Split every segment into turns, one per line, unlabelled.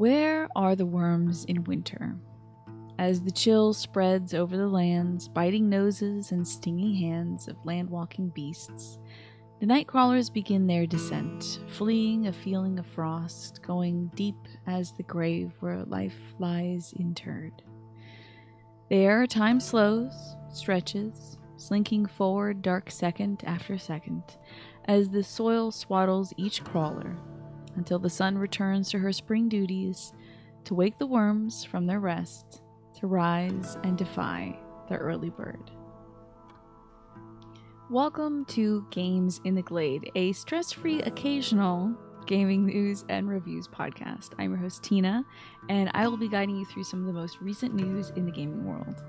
Where are the worms in winter? As the chill spreads over the lands, biting noses and stinging hands of land-walking beasts, the night crawlers begin their descent, fleeing a feeling of frost, going deep as the grave where life lies interred. There, time slows, stretches, slinking forward dark second after second, as the soil swaddles each crawler, until the sun returns to her spring duties, to wake the worms from their rest, to rise and defy the early bird. Welcome to Games in the Glade, a stress-free occasional gaming news and reviews podcast. I'm your host Tina, and I will be guiding you through some of the most recent news in the gaming world.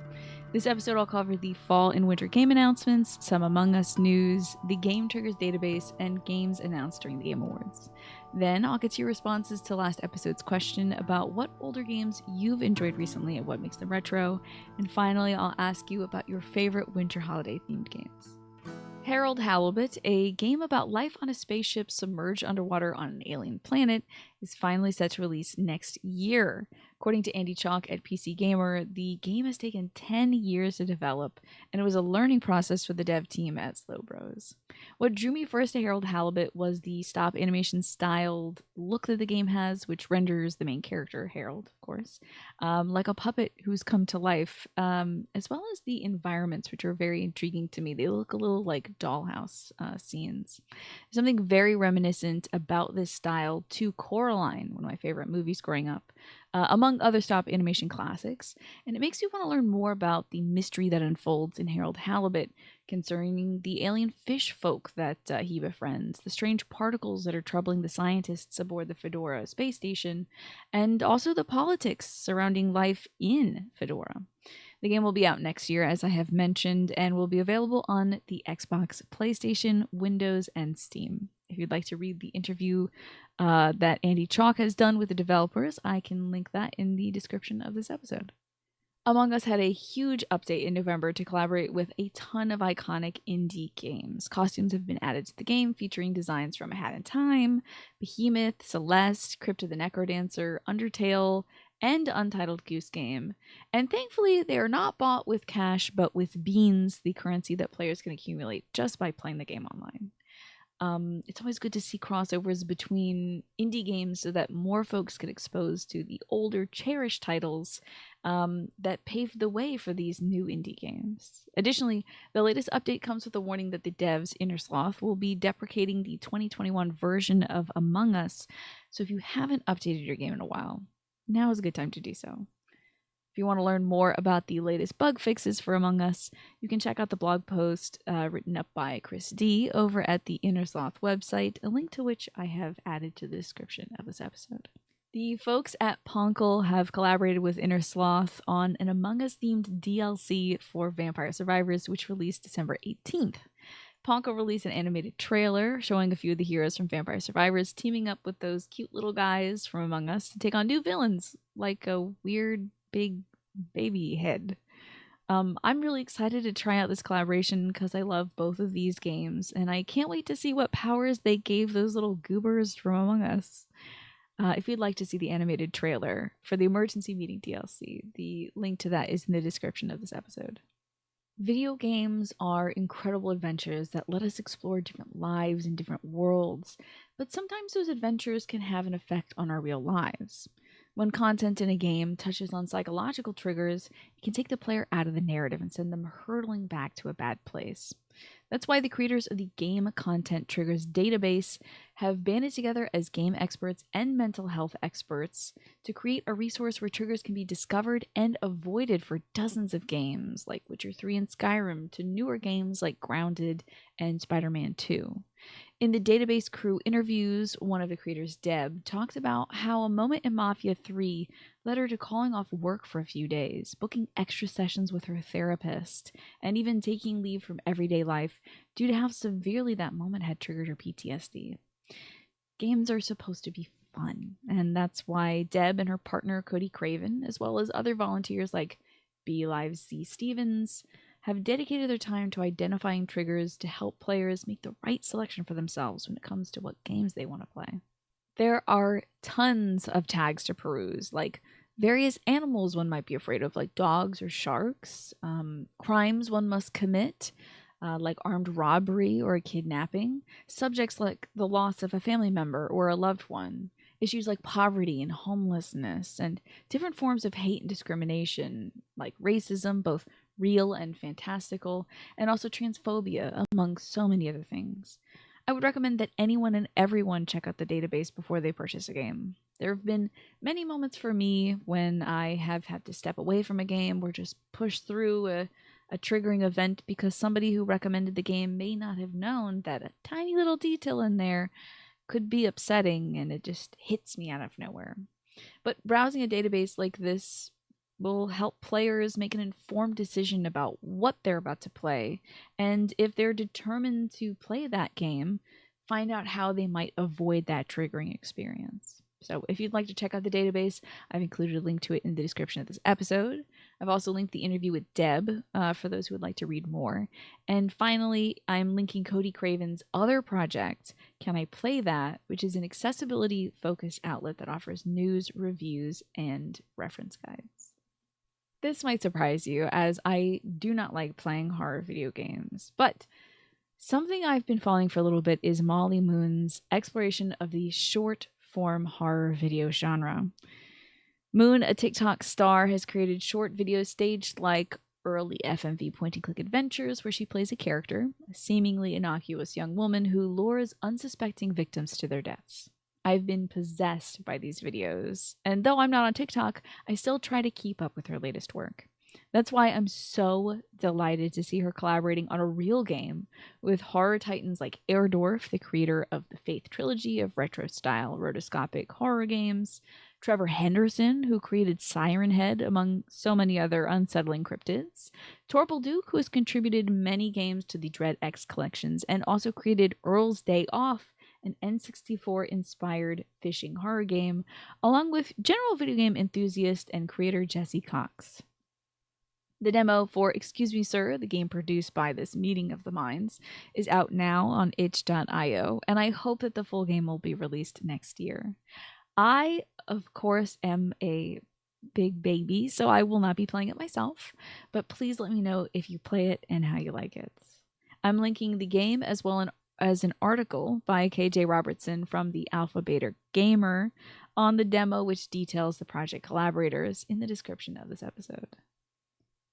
This episode I'll cover the fall and winter game announcements, some Among Us news, the Game Triggers database, and games announced during the Game Awards. Then I'll get to your responses to last episode's question about what older games you've enjoyed recently and what makes them retro. And finally, I'll ask you about your favorite winter holiday themed games. Halibut, a game about life on a spaceship submerged underwater on an alien planet, is finally set to release next year. According to Andy Chalk at PC Gamer, the game has taken 10 years to develop, and it was a learning process for the dev team at Slowbros. What drew me first to Halibut was the stop animation styled look that the game has, which renders the main character, Harold, of course, like a puppet who's come to life, as well as the environments, which are very intriguing to me. They look a little like dollhouse scenes. There's something very reminiscent about this style to Coraline, one of my favorite movies growing up, among other stop animation classics, and it makes me want to learn more about the mystery that unfolds in Harold Halibut concerning the alien fish folk that he befriends, the strange particles that are troubling the scientists aboard the Fedora space station, and also the politics surrounding life in Fedora. The game will be out next year, as I have mentioned, and will be available on the Xbox, PlayStation, Windows, and Steam. If you'd like to read the interview that Andy Chalk has done with the developers, I can link that in the description of this episode. Among Us had a huge update in November to collaborate with a ton of iconic indie games. Costumes have been added to the game, featuring designs from A Hat in Time, Behemoth, Celeste, Crypt of the Necrodancer, Undertale, and Untitled Goose Game. And thankfully, they are not bought with cash, but with beans, the currency that players can accumulate just by playing the game online. It's always good to see crossovers between indie games so that more folks get exposed to the older, cherished titles that paved the way for these new indie games. Additionally, the latest update comes with a warning that the devs, Innersloth, will be deprecating the 2021 version of Among Us, so if you haven't updated your game in a while, now is a good time to do so. If you want to learn more about the latest bug fixes for Among Us, you can check out the blog post written up by Chris D over at the Innersloth website, a link to which I have added to the description of this episode. The folks at Poncle have collaborated with Innersloth on an Among Us themed DLC for Vampire Survivors, which released December 18th. Poncle released an animated trailer showing a few of the heroes from Vampire Survivors teaming up with those cute little guys from Among Us to take on new villains, like a weird big baby head. I'm really excited to try out this collaboration because I love both of these games, and I can't wait to see what powers they gave those little goobers from Among Us. If you'd like to see the animated trailer for the Emergency Meeting DLC, the link to that is in the description of this episode. Video games are incredible adventures that let us explore different lives and different worlds, but sometimes those adventures can have an effect on our real lives. When content in a game touches on psychological triggers, it can take the player out of the narrative and send them hurtling back to a bad place. That's why the creators of the Game Content Triggers database have banded together as game experts and mental health experts to create a resource where triggers can be discovered and avoided for dozens of games like Witcher 3 and Skyrim to newer games like Grounded and Spider-Man 2. In the database crew interviews, one of the creators, Deb, talked about how a moment in Mafia 3 led her to calling off work for a few days, booking extra sessions with her therapist, and even taking leave from everyday life due to how severely that moment had triggered her PTSD. Games are supposed to be fun, and that's why Deb and her partner Cody Craven, as well as other volunteers like B Live C Stevens, have dedicated their time to identifying triggers to help players make the right selection for themselves when it comes to what games they want to play. There are tons of tags to peruse, like various animals one might be afraid of, like dogs or sharks, crimes one must commit, like armed robbery or kidnapping, subjects like the loss of a family member or a loved one, issues like poverty and homelessness, and different forms of hate and discrimination, like racism, both real and fantastical, and also transphobia, among so many other things. I would recommend that anyone and everyone check out the database before they purchase a game. There have been many moments for me when I have had to step away from a game or just push through a triggering event because somebody who recommended the game may not have known that a tiny little detail in there could be upsetting, and it just hits me out of nowhere. But browsing a database like this will help players make an informed decision about what they're about to play, and if they're determined to play that game, find out how they might avoid that triggering experience. So, if you'd like to check out the database, I've included a link to it in the description of this episode. I've also linked the interview with Deb for those who would like to read more. And finally, I'm linking Cody Craven's other project, Can I Play That?, which is an accessibility focused outlet that offers news, reviews, and reference guides. This might surprise you, as I do not like playing horror video games, but something I've been following for a little bit is Molly Moon's exploration of the short form horror video genre. Moon, a TikTok star, has created short videos staged like early FMV point and click adventures where she plays a character, a seemingly innocuous young woman who lures unsuspecting victims to their deaths. I've been possessed by these videos, and though I'm not on TikTok, I still try to keep up with her latest work. That's why I'm so delighted to see her collaborating on a real game with horror titans like Erdorf, the creator of the Faith trilogy of retro-style rotoscopic horror games, Trevor Henderson, who created Siren Head, among so many other unsettling cryptids, Torpal Duke, who has contributed many games to the Dread X collections and also created Earl's Day Off, an N64-inspired fishing horror game, along with general video game enthusiast and creator Jesse Cox. The demo for Excuse Me Sir, the game produced by this meeting of the minds, is out now on itch.io, and I hope that the full game will be released next year. I, of course, am a big baby, so I will not be playing it myself, but please let me know if you play it and how you like it. I'm linking the game as well as an article by KJ Robertson from the Alpha Beta Gamer on the demo, which details the project collaborators, in the description of this episode.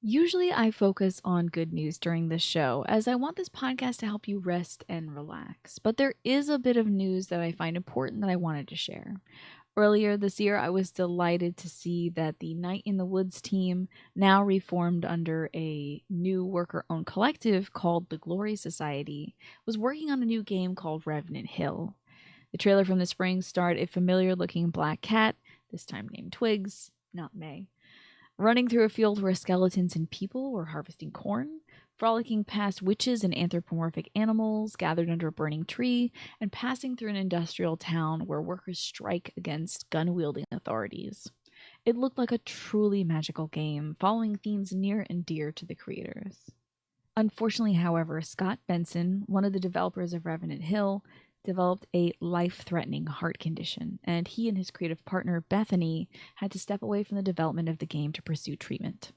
Usually I focus on good news during this show, as I want this podcast to help you rest and relax. But there is a bit of news that I find important that I wanted to share. Earlier this year, I was delighted to see that the Night in the Woods team, now reformed under a new worker-owned collective called the Glory Society, was working on a new game called Revenant Hill. The trailer from the spring starred a familiar-looking black cat, this time named Twigs, not May, running through a field where skeletons and people were harvesting corn, frolicking past witches and anthropomorphic animals gathered under a burning tree, and passing through an industrial town where workers strike against gun-wielding authorities. It looked like a truly magical game, following themes near and dear to the creators. Unfortunately, however, Scott Benson, one of the developers of Revenant Hill, developed a life-threatening heart condition, and he and his creative partner, Bethany, had to step away from the development of the game to pursue treatment.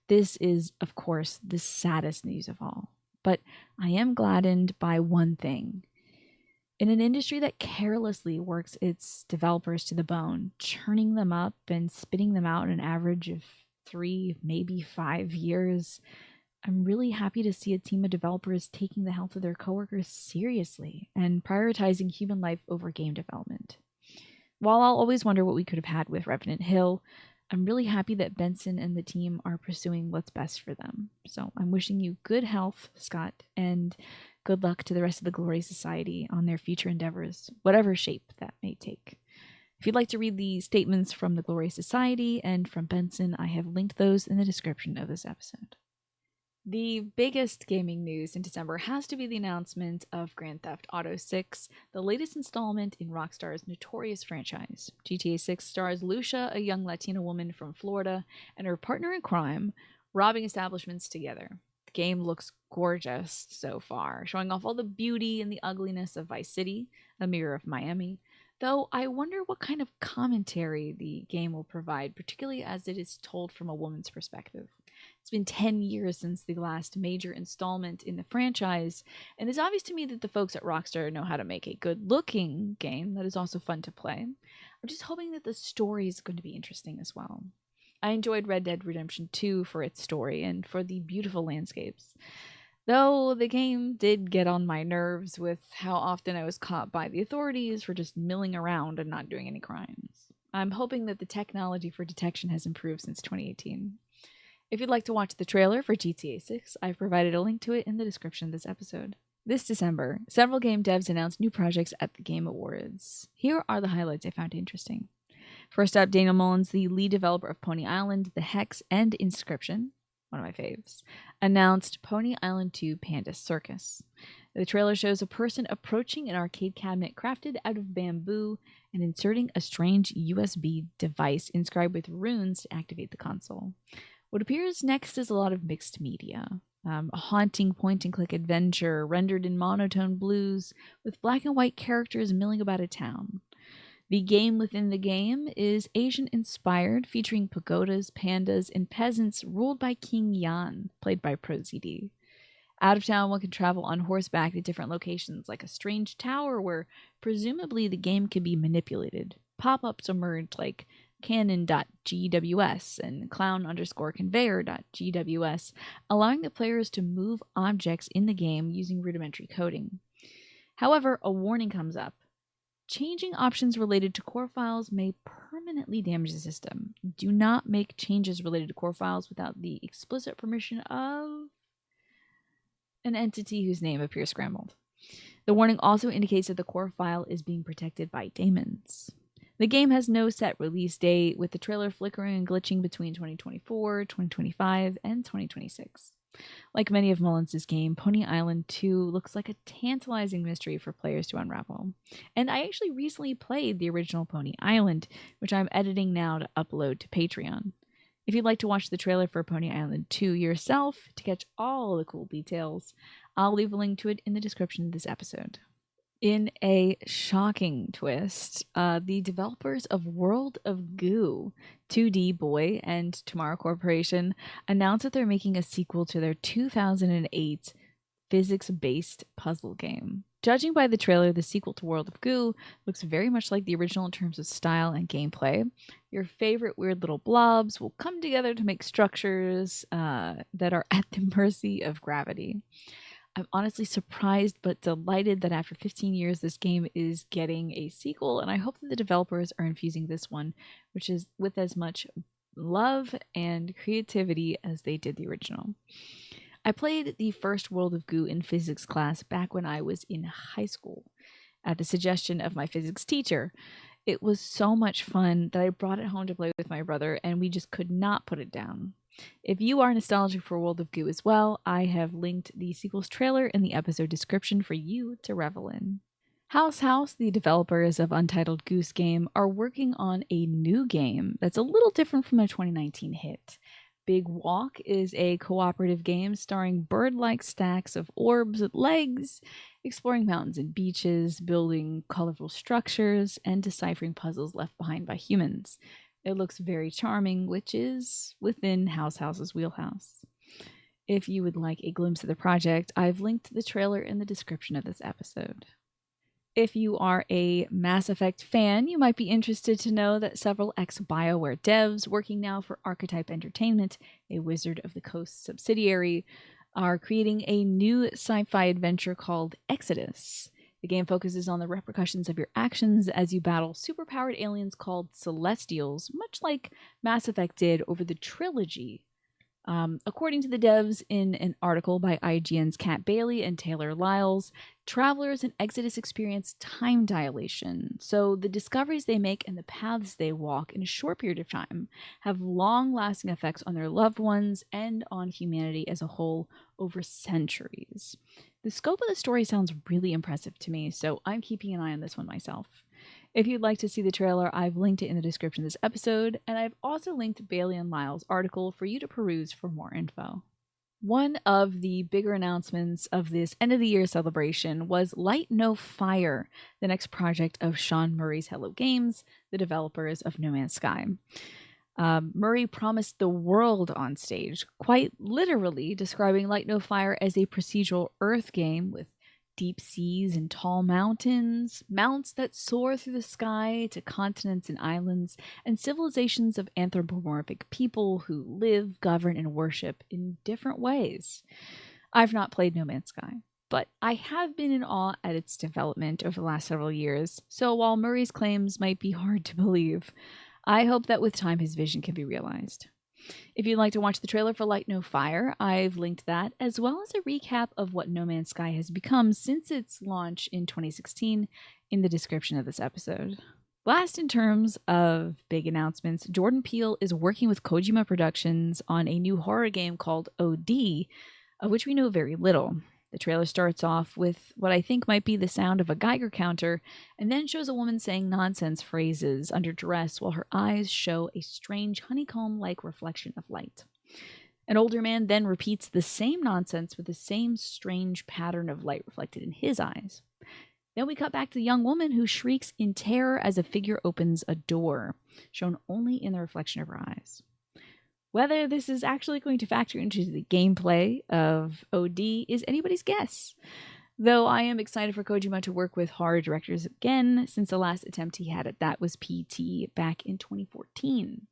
This is, of course, the saddest news of all, but I am gladdened by one thing. In an industry that carelessly works its developers to the bone, churning them up and spitting them out an average of 3, maybe 5 years, I'm really happy to see a team of developers taking the health of their coworkers seriously and prioritizing human life over game development. While I'll always wonder what we could have had with Revenant Hill, I'm really happy that Benson and the team are pursuing what's best for them. So I'm wishing you good health, Scott, and good luck to the rest of the Glory Society on their future endeavors, whatever shape that may take. If you'd like to read the statements from the Glory Society and from Benson, I have linked those in the description of this episode. The biggest gaming news in December has to be the announcement of Grand Theft Auto 6, the latest installment in Rockstar's notorious franchise. GTA 6 stars Lucia, a young Latina woman from Florida, and her partner in crime, robbing establishments together. The game looks gorgeous so far, showing off all the beauty and the ugliness of Vice City, a mirror of Miami, Though I wonder what kind of commentary the game will provide, particularly as it is told from a woman's perspective. It's been 10 years since the last major installment in the franchise, and it's obvious to me that the folks at Rockstar know how to make a good looking game that is also fun to play. I'm just hoping that the story is going to be interesting as well. I enjoyed Red Dead Redemption 2 for its story and for the beautiful landscapes. Though the game did get on my nerves with how often I was caught by the authorities for just milling around and not doing any crimes. I'm hoping that the technology for detection has improved since 2018. If you'd like to watch the trailer for GTA 6, I've provided a link to it in the description of this episode. This December, several game devs announced new projects at the Game Awards. Here are the highlights I found interesting. First up, Daniel Mullins, the lead developer of Pony Island, The Hex, and Inscription, one of my faves, announced Pony Island 2 Panda Circus. The trailer shows a person approaching an arcade cabinet crafted out of bamboo and inserting a strange USB device inscribed with runes to activate the console. What appears next is a lot of mixed media. A haunting point-and-click adventure rendered in monotone blues with black and white characters milling about a town. The game within the game is Asian-inspired, featuring pagodas, pandas, and peasants ruled by King Yan, played by ProZD. Out of town, one can travel on horseback to different locations, like a strange tower where presumably the game can be manipulated. Pop-ups emerge like cannon.gws and clown_conveyor.gws, allowing the players to move objects in the game using rudimentary coding. However, a warning comes up. Changing options related to core files may permanently damage the system. Do not make changes related to core files without the explicit permission of an entity whose name appears scrambled. The warning also indicates that the core file is being protected by daemons. The game has no set release date, with the trailer flickering and glitching between 2024, 2025, and 2026. Like many of Mullins' game, Pony Island 2 looks like a tantalizing mystery for players to unravel. And I actually recently played the original Pony Island, which I'm editing now to upload to Patreon. If you'd like to watch the trailer for Pony Island 2 yourself to catch all the cool details, I'll leave a link to it in the description of this episode. In a shocking twist, the developers of World of Goo, 2D Boy, and Tomorrow Corporation announced that they're making a sequel to their 2008 physics-based puzzle game. Judging by the trailer, the sequel to World of Goo looks very much like the original in terms of style and gameplay. Your favorite weird little blobs will come together to make structures that are at the mercy of gravity. I'm honestly surprised but delighted that after 15 years this game is getting a sequel, and I hope that the developers are infusing this one, which is with as much love and creativity as they did the original. I played the first World of Goo in physics class back when I was in high school, at the suggestion of my physics teacher. It was so much fun that I brought it home to play with my brother, and we just could not put it down. If you are nostalgic for World of Goo as well, I have linked the sequel's trailer in the episode description for you to revel in. House, the developers of Untitled Goose Game, are working on a new game that's a little different from their 2019 hit. Big Walk is a cooperative game starring bird-like stacks of orbs with legs, exploring mountains and beaches, building colorful structures, and deciphering puzzles left behind by humans. It looks very charming, which is within House's wheelhouse. If you would like a glimpse of the project, I've linked the trailer in the description of this episode. If you are a Mass Effect fan, you might be interested to know that several ex-BioWare devs working now for Archetype Entertainment, a Wizard of the Coast subsidiary, are creating a new sci-fi adventure called Exodus. The game focuses on the repercussions of your actions as you battle superpowered aliens called Celestials, much like Mass Effect did over the trilogy. According to the devs in an article by IGN's Kat Bailey and Taylor Lyles, travelers in Exodus experience time dilation. So the discoveries they make and the paths they walk in a short period of time have long-lasting effects on their loved ones and on humanity as a whole over centuries. The scope of the story sounds really impressive to me, so I'm keeping an eye on this one myself. If you'd like to see the trailer, I've linked it in the description of this episode, and I've also linked Bailey and Lyle's article for you to peruse for more info. One of the bigger announcements of this end of the year celebration was Light No Fire, the next project of Sean Murray's Hello Games, the developers of No Man's Sky. Murray promised the world on stage, quite literally describing Light No Fire as a procedural Earth game with deep seas and tall mountains, mounts that soar through the sky to continents and islands, and civilizations of anthropomorphic people who live, govern, and worship in different ways. I've not played No Man's Sky, but I have been in awe at its development over the last several years, so while Murray's claims might be hard to believe, I hope that with time his vision can be realized. If you'd like to watch the trailer for Light No Fire, I've linked that, as well as a recap of what No Man's Sky has become since its launch in 2016 in the description of this episode. Last, in terms of big announcements, Jordan Peele is working with Kojima Productions on a new horror game called OD, of which we know very little. The trailer starts off with what I think might be the sound of a Geiger counter, and then shows a woman saying nonsense phrases under duress while her eyes show a strange honeycomb-like reflection of light. An older man then repeats the same nonsense with the same strange pattern of light reflected in his eyes. Then we cut back to the young woman who shrieks in terror as a figure opens a door, shown only in the reflection of her eyes. Whether this is actually going to factor into the gameplay of OD is anybody's guess, though I am excited for Kojima to work with horror directors again, since the last attempt he had at that was PT back in 2014.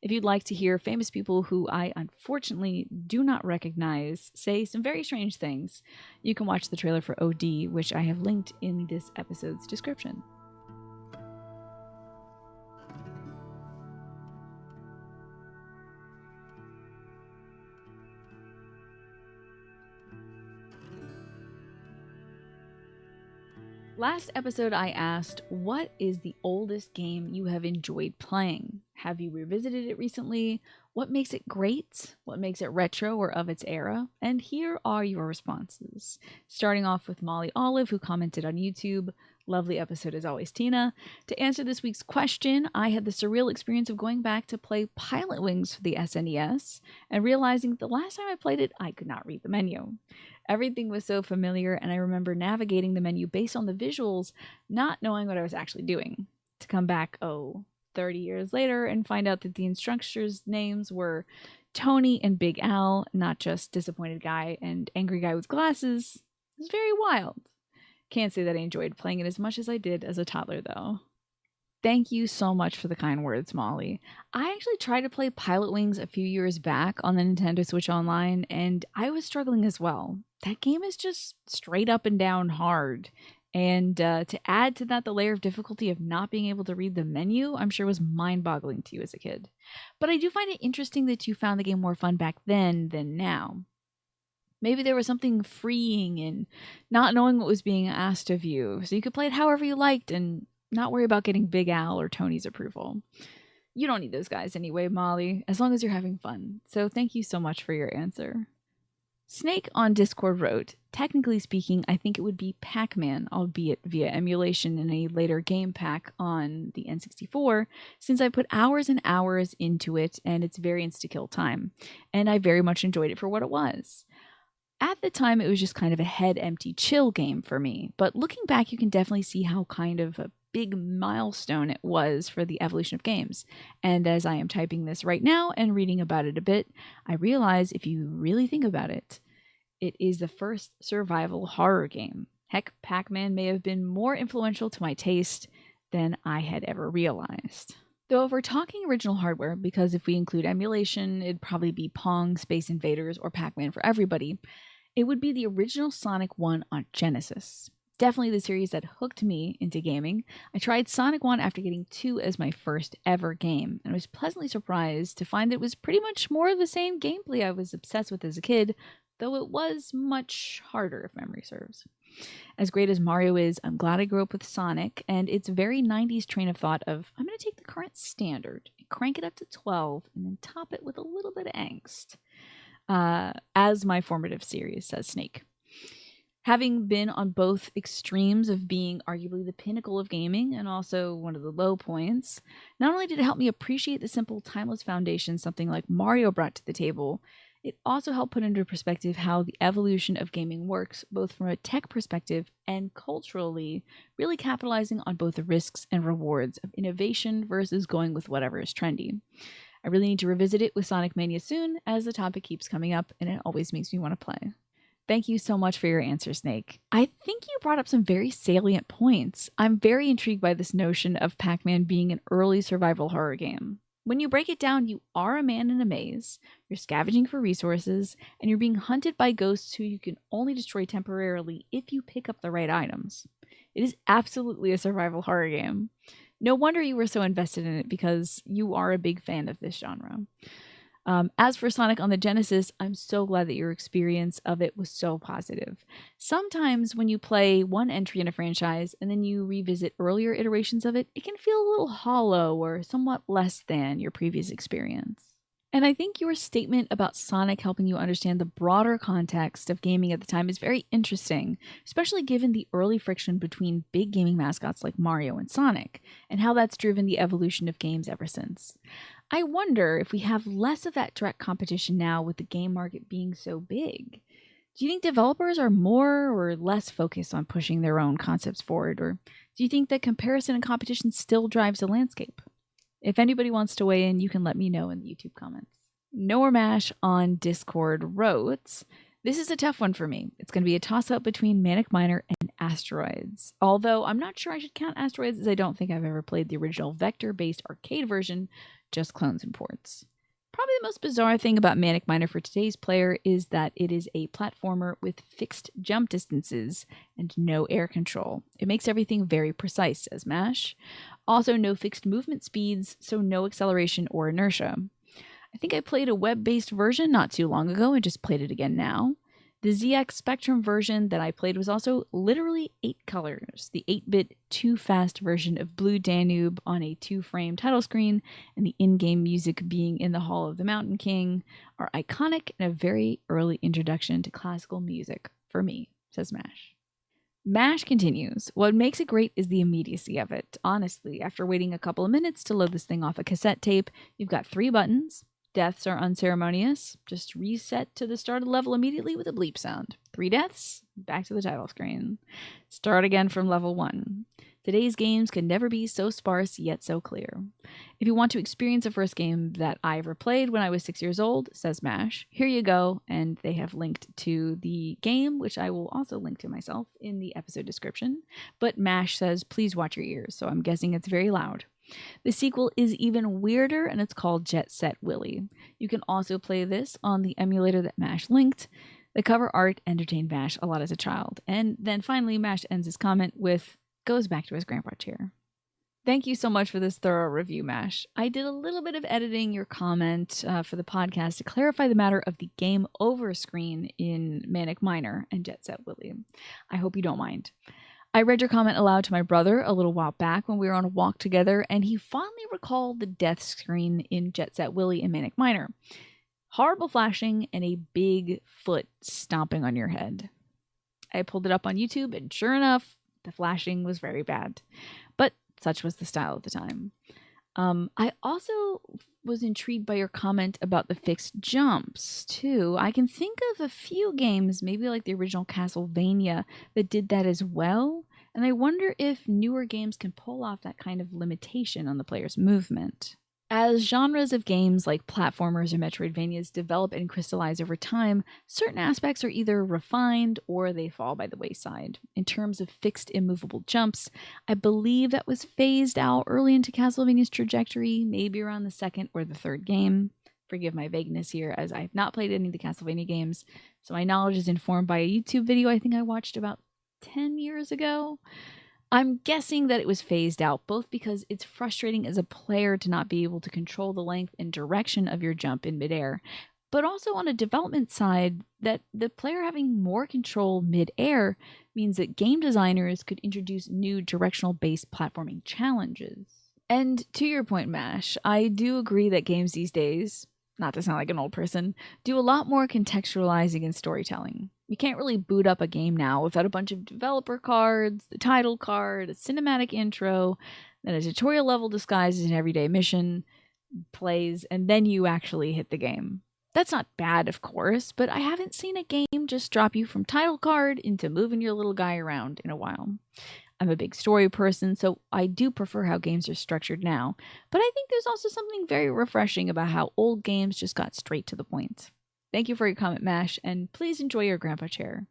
If you'd like to hear famous people who I unfortunately do not recognize say some very strange things, you can watch the trailer for OD, which I have linked in this episode's description. Last episode I asked, what is the oldest game you have enjoyed playing? Have you revisited it recently? What makes it great? What makes it retro or of its era? And here are your responses. Starting off with Molly Olive, who commented on YouTube. Lovely episode as always, Tina. To answer this week's question, I had the surreal experience of going back to play Pilot Wings for the SNES and realizing the last time I played it, I could not read the menu. Everything was so familiar, and I remember navigating the menu based on the visuals, not knowing what I was actually doing. To come back, 30 years later and find out that the instructors' names were Tony and Big Al, not just Disappointed Guy and Angry Guy with Glasses, it was very wild. Can't say that I enjoyed playing it as much as I did as a toddler, though. Thank you so much for the kind words, Molly. I actually tried to play Pilot Wings a few years back on the Nintendo Switch Online, and I was struggling as well. That game is just straight up and down hard. And to add to that, the layer of difficulty of not being able to read the menu, I'm sure was mind-boggling to you as a kid. But I do find it interesting that you found the game more fun back then than now. Maybe there was something freeing in not knowing what was being asked of you, so you could play it however you liked and not worry about getting Big Al or Tony's approval. You don't need those guys anyway, Molly, as long as you're having fun. So thank you so much for your answer. Snake on Discord wrote, technically speaking, I think it would be Pac-Man, albeit via emulation in a later game pack on the N64, since I put hours and hours into it and its variants to kill time, and I very much enjoyed it for what it was. At the time, it was just kind of a head-empty chill game for me, but looking back, you can definitely see how kind of a big milestone it was for the evolution of games. And as I am typing this right now and reading about it a bit, I realize if you really think about it, it is the first survival horror game. Heck, Pac-Man may have been more influential to my taste than I had ever realized. Though if we're talking original hardware, because if we include emulation, it'd probably be Pong, Space Invaders, or Pac-Man for everybody, it would be the original Sonic 1 on Genesis. Definitely the series that hooked me into gaming. I tried Sonic 1 after getting 2 as my first ever game, and I was pleasantly surprised to find that it was pretty much more of the same gameplay I was obsessed with as a kid, though it was much harder if memory serves. As great as Mario is, I'm glad I grew up with Sonic, and its very 90s train of thought of, I'm going to take the current standard, crank it up to 12, and then top it with a little bit of angst. As my formative series, says Snake. Having been on both extremes of being arguably the pinnacle of gaming and also one of the low points, not only did it help me appreciate the simple, timeless foundation something like Mario brought to the table, It also helped put into perspective how the evolution of gaming works, both from a tech perspective and culturally, really capitalizing on both the risks and rewards of innovation versus going with whatever is trendy. I really need to revisit it with Sonic Mania soon, as the topic keeps coming up and it always makes me want to play. Thank you so much for your answer, Snake. I think you brought up some very salient points. I'm very intrigued by this notion of Pac-Man being an early survival horror game. When you break it down, you are a man in a maze, you're scavenging for resources, and you're being hunted by ghosts who you can only destroy temporarily if you pick up the right items. It is absolutely a survival horror game. No wonder you were so invested in it, because you are a big fan of this genre. As for Sonic on the Genesis, I'm so glad that your experience of it was so positive. Sometimes when you play one entry in a franchise and then you revisit earlier iterations of it, it can feel a little hollow or somewhat less than your previous experience. And I think your statement about Sonic helping you understand the broader context of gaming at the time is very interesting, especially given the early friction between big gaming mascots like Mario and Sonic, and how that's driven the evolution of games ever since. I wonder if we have less of that direct competition now with the game market being so big. Do you think developers are more or less focused on pushing their own concepts forward, or do you think that comparison and competition still drives the landscape? If anybody wants to weigh in, you can let me know in the YouTube comments. Noah Mash on Discord wrote, "This is a tough one for me. It's going to be a toss-up between Manic Miner and Asteroids. Although I'm not sure I should count Asteroids, as I don't think I've ever played the original vector-based arcade version, just clones and ports. Probably the most bizarre thing about Manic Miner for today's player is that it is a platformer with fixed jump distances and no air control. It makes everything very precise," says Mash. "Also, no fixed movement speeds, so no acceleration or inertia. I think I played a web-based version not too long ago and just played it again now. The ZX Spectrum version that I played was also literally 8 colors. The 8-bit too-fast version of Blue Danube on a 2-frame title screen and the in-game music being in the Hall of the Mountain King are iconic and a very early introduction to classical music for me," says Mash. Mash continues, "What makes it great is the immediacy of it. Honestly, after waiting a couple of minutes to load this thing off a cassette tape, you've got 3 buttons. Deaths are unceremonious. Just reset to the start of the level immediately with a bleep sound. 3 deaths, back to the title screen. Start again from level 1. Today's games can never be so sparse yet so clear. If you want to experience a first game that I ever played when I was 6 years old," says Mash, "here you go," and they have linked to the game, which I will also link to myself in the episode description. But Mash says, "Please watch your ears," so I'm guessing it's very loud. The sequel is even weirder, and it's called Jet Set Willy. You can also play this on the emulator that Mash linked. The cover art entertained Mash a lot as a child. And then finally, Mash ends his comment with, "Goes back to his grandpa chair." Thank you so much for this thorough review, Mash. I did a little bit of editing your comment for the podcast to clarify the matter of the game over screen in Manic Miner and Jet Set Willy. I hope you don't mind. I read your comment aloud to my brother a little while back when we were on a walk together, and he fondly recalled the death screen in Jet Set Willy and Manic Miner. Horrible flashing and a big foot stomping on your head. I pulled it up on YouTube, and sure enough, the flashing was very bad. But such was the style at the time. I also was intrigued by your comment about the fixed jumps, too. I can think of a few games, maybe like the original Castlevania, that did that as well. And I wonder if newer games can pull off that kind of limitation on the player's movement. As genres of games like platformers or Metroidvanias develop and crystallize over time, certain aspects are either refined or they fall by the wayside. In terms of fixed immovable jumps, I believe that was phased out early into Castlevania's trajectory, maybe around the 2nd or the 3rd game. Forgive my vagueness here, as I have not played any of the Castlevania games, so my knowledge is informed by a YouTube video I think I watched about 10 years ago. I'm guessing that it was phased out, both because it's frustrating as a player to not be able to control the length and direction of your jump in midair, but also on a development side, that the player having more control midair means that game designers could introduce new directional-based platforming challenges. And to your point, Mash, I do agree that games these days, not to sound like an old person, do a lot more contextualizing and storytelling. You can't really boot up a game now without a bunch of developer cards, the title card, a cinematic intro, then a tutorial level disguised as an everyday mission, plays, and then you actually hit the game. That's not bad, of course, but I haven't seen a game just drop you from title card into moving your little guy around in a while. I'm a big story person, so I do prefer how games are structured now, but I think there's also something very refreshing about how old games just got straight to the point. Thank you for your comment, Mash, and please enjoy your grandpa chair.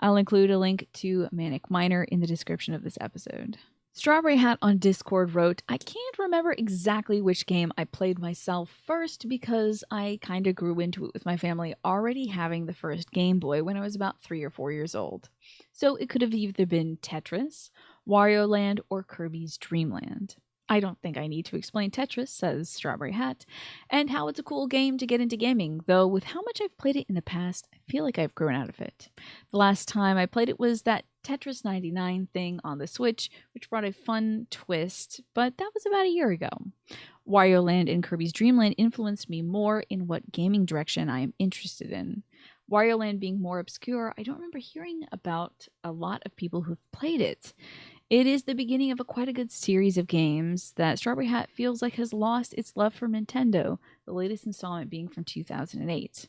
I'll include a link to Manic Miner in the description of this episode. Strawberry Hat on Discord wrote, I can't remember exactly which game I played myself first because I kind of grew into it with my family already having the first Game Boy when I was about 3 or 4 years old. So it could have either been Tetris, Wario Land, or Kirby's Dream Land. I don't think I need to explain Tetris, says Strawberry Hat, and how it's a cool game to get into gaming, though with how much I've played it in the past, I feel like I've grown out of it. The last time I played it was that Tetris 99 thing on the Switch, which brought a fun twist, but that was about a year ago. Wario Land and Kirby's Dream Land influenced me more in what gaming direction I am interested in. Wario Land being more obscure, I don't remember hearing about a lot of people who've played it. It is the beginning of quite a good series of games that Strawberry Hat feels like has lost its love for Nintendo, the latest installment being from 2008.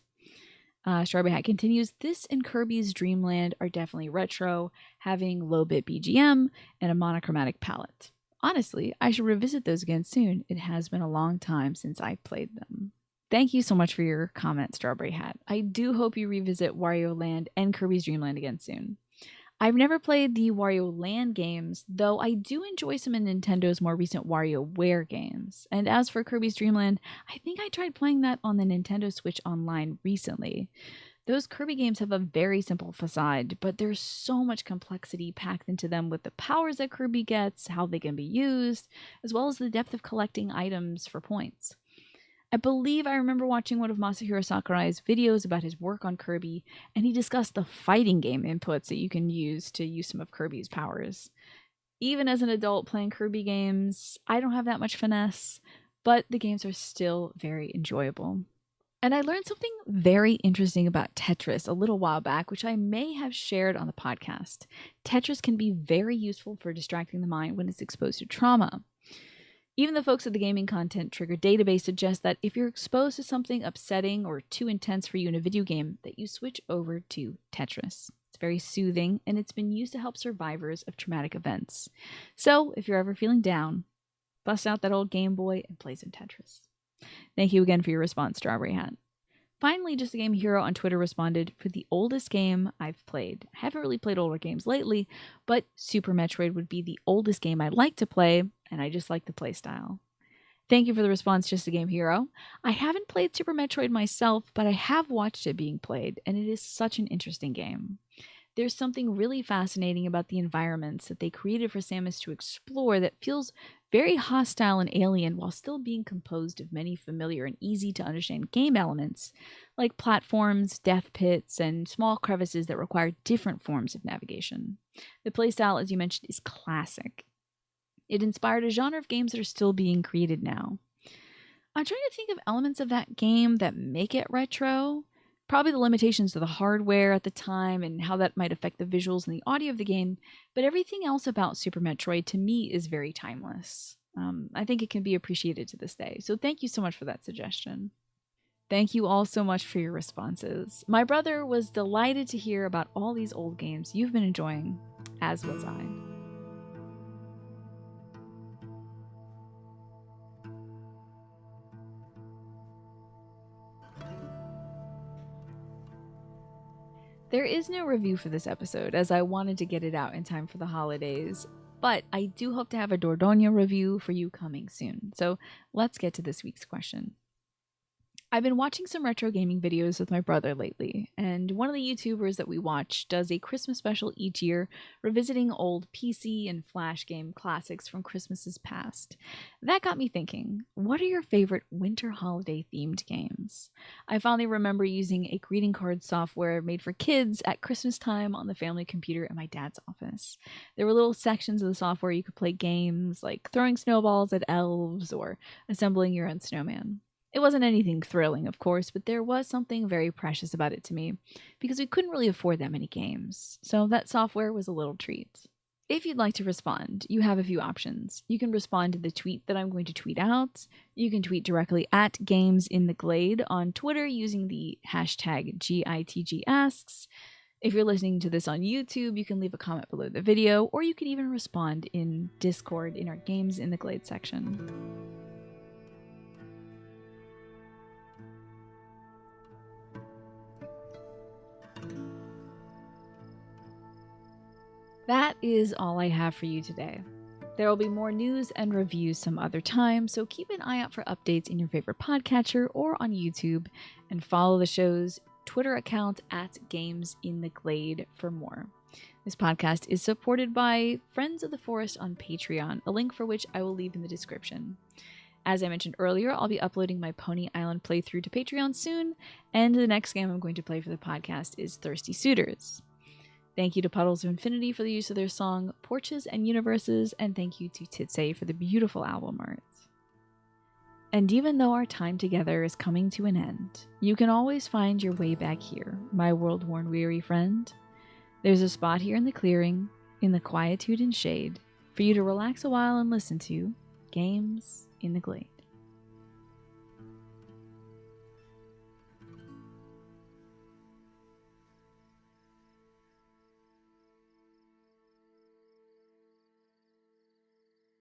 Strawberry Hat continues, this and Kirby's Dream Land are definitely retro, having low-bit BGM and a monochromatic palette. Honestly, I should revisit those again soon. It has been a long time since I played them. Thank you so much for your comment, Strawberry Hat. I do hope you revisit Wario Land and Kirby's Dream Land again soon. I've never played the Wario Land games, though I do enjoy some of Nintendo's more recent WarioWare games. And as for Kirby's Dream Land, I think I tried playing that on the Nintendo Switch Online recently. Those Kirby games have a very simple facade, but there's so much complexity packed into them with the powers that Kirby gets, how they can be used, as well as the depth of collecting items for points. I believe I remember watching one of Masahiro Sakurai's videos about his work on Kirby, and he discussed the fighting game inputs that you can use to use some of Kirby's powers. Even as an adult playing Kirby games, I don't have that much finesse, but the games are still very enjoyable. And I learned something very interesting about Tetris a little while back, which I may have shared on the podcast. Tetris can be very useful for distracting the mind when it's exposed to trauma. Even the folks at the Gaming Content Trigger database suggest that if you're exposed to something upsetting or too intense for you in a video game, that you switch over to Tetris. It's very soothing, and it's been used to help survivors of traumatic events. So, if you're ever feeling down, bust out that old Game Boy and play some Tetris. Thank you again for your response, Strawberry Hat. Finally, Just a Game Hero on Twitter responded, for the oldest game I've played. I haven't really played older games lately, but Super Metroid would be the oldest game I'd like to play, and I just like the playstyle. Thank you for the response, Just a Game Hero. I haven't played Super Metroid myself, but I have watched it being played, and it is such an interesting game. There's something really fascinating about the environments that they created for Samus to explore that feels very hostile and alien while still being composed of many familiar and easy to understand game elements, like platforms, death pits, and small crevices that require different forms of navigation. The playstyle, as you mentioned, is classic. It inspired a genre of games that are still being created now. I'm trying to think of elements of that game that make it retro. Probably the limitations of the hardware at the time and how that might affect the visuals and the audio of the game, but everything else about Super Metroid to me is very timeless. I think it can be appreciated to this day, so thank you so much for that suggestion. Thank you all so much for your responses. My brother was delighted to hear about all these old games you've been enjoying, as was I. There is no review for this episode, as I wanted to get it out in time for the holidays, but I do hope to have a Dordogne review for you coming soon. So let's get to this week's question. I've been watching some retro gaming videos with my brother lately, and one of the YouTubers that we watch does a Christmas special each year, revisiting old PC and Flash game classics from Christmases past. That got me thinking, what are your favorite winter holiday themed games? I finally remember using a greeting card software made for kids at Christmas time on the family computer in my dad's office. There were little sections of the software you could play games like throwing snowballs at elves or assembling your own snowman. It wasn't anything thrilling, of course, but there was something very precious about it to me, because we couldn't really afford that many games, so that software was a little treat. If you'd like to respond, you have a few options. You can respond to the tweet that I'm going to tweet out. You can tweet directly at Games in the Glade on Twitter using the hashtag GITGasks. If you're listening to this on YouTube, you can leave a comment below the video, or you can even respond in Discord in our Games in the Glade section. That is all I have for you today. There will be more news and reviews some other time, so keep an eye out for updates in your favorite podcatcher or on YouTube, and follow the show's Twitter account at Games in the Glade for more. This podcast is supported by Friends of the Forest on Patreon, a link for which I will leave in the description. As I mentioned earlier, I'll be uploading my Pony Island playthrough to Patreon soon, and the next game I'm going to play for the podcast is Thirsty Suitors. Thank you to Puddles of Infinity for the use of their song Porches and Universes, and thank you to Titsay for the beautiful album art. And even though our time together is coming to an end, you can always find your way back here, my world-worn weary friend. There's a spot here in the clearing, in the quietude and shade, for you to relax a while and listen to Games in the Glade.